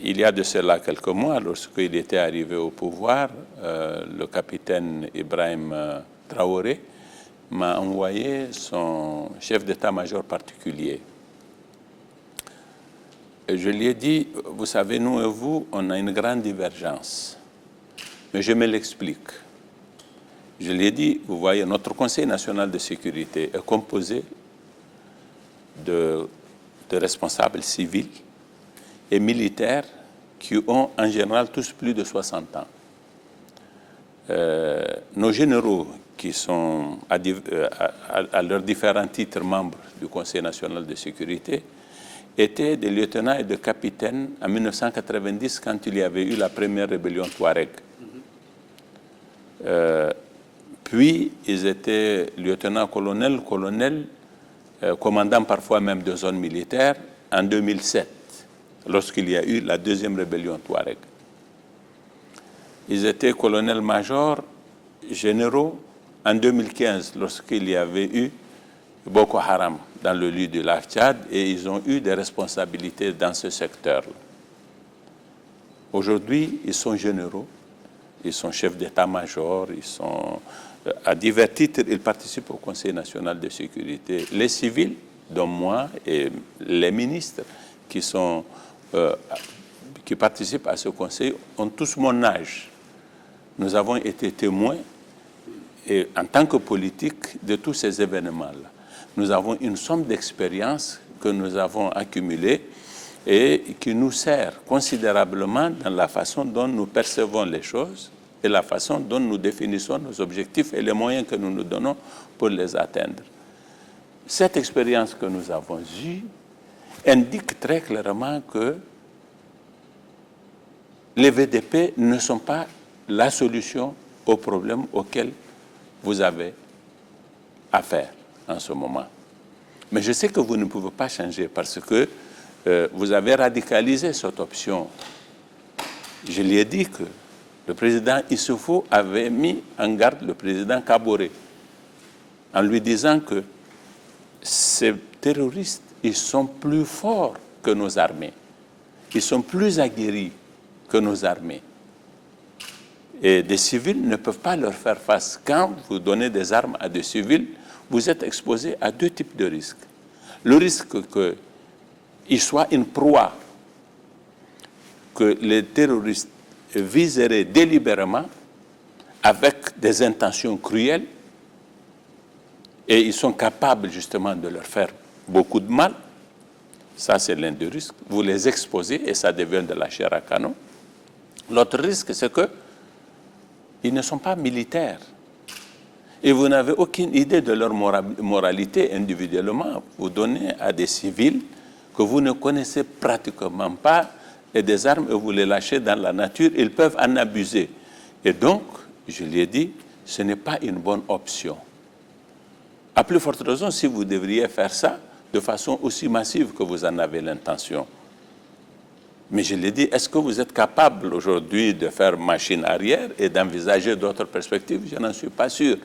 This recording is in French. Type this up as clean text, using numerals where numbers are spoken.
il y a de cela quelques mois, lorsqu'il était arrivé au pouvoir, le capitaine Ibrahim Traoré m'a envoyé son chef d'état-major particulier. Et je lui ai dit, vous savez, nous et vous, on a une grande divergence. Mais je me l'explique. Je lui ai dit, vous voyez, notre Conseil national de sécurité est composé de responsables civils et militaires qui ont en général tous plus de 60 ans. Nos généraux, qui sont à leurs différents titres membres du Conseil national de sécurité, étaient des lieutenants et des capitaines en 1990 quand il y avait eu la première rébellion Touareg. Puis, ils étaient lieutenants-colonels, commandants parfois même de zones militaires en 2007, lorsqu'il y a eu la deuxième rébellion Touareg. Ils étaient colonels-majors, généraux en 2015, lorsqu'il y avait eu Boko Haram dans le lieu du lac Tchad, et ils ont eu des responsabilités dans ce secteur-là. Aujourd'hui, ils sont généraux, ils sont chefs d'état-major, ils sont à divers titres, ils participent au Conseil national de sécurité. Les civils, dont moi, et les ministres qui participent à ce conseil, ont tous mon âge. Nous avons été témoins, et en tant que politique, de tous ces événements-là. Nous avons une somme d'expérience que nous avons accumulée et qui nous sert considérablement dans la façon dont nous percevons les choses et la façon dont nous définissons nos objectifs et les moyens que nous nous donnons pour les atteindre. Cette expérience que nous avons eue indique très clairement que les VDP ne sont pas la solution aux problèmes auxquels vous avez affaire en ce moment. Mais je sais que vous ne pouvez pas changer parce que vous avez radicalisé cette option. Je lui ai dit que le président Issoufou avait mis en garde le président Kaboré en lui disant que ces terroristes, ils sont plus forts que nos armées. Ils sont plus aguerris que nos armées. Et des civils ne peuvent pas leur faire face. Quand vous donnez des armes à des civils, vous êtes exposé à deux types de risques. Le risque qu'ils soient une proie, que les terroristes viseraient délibérément avec des intentions cruelles et ils sont capables justement de leur faire beaucoup de mal. Ça, c'est l'un des risques. Vous les exposez et ça devient de la chair à canon. L'autre risque, c'est qu'ils ne sont pas militaires. Et vous n'avez aucune idée de leur moralité individuellement. Vous donnez à des civils que vous ne connaissez pratiquement pas et des armes et vous les lâchez dans la nature, ils peuvent en abuser. Et donc, je lui ai dit, ce n'est pas une bonne option. À plus forte raison, si vous devriez faire ça de façon aussi massive que vous en avez l'intention. Mais je lui ai dit, est-ce que vous êtes capable aujourd'hui de faire machine arrière et d'envisager d'autres perspectives? Je n'en suis pas sûr.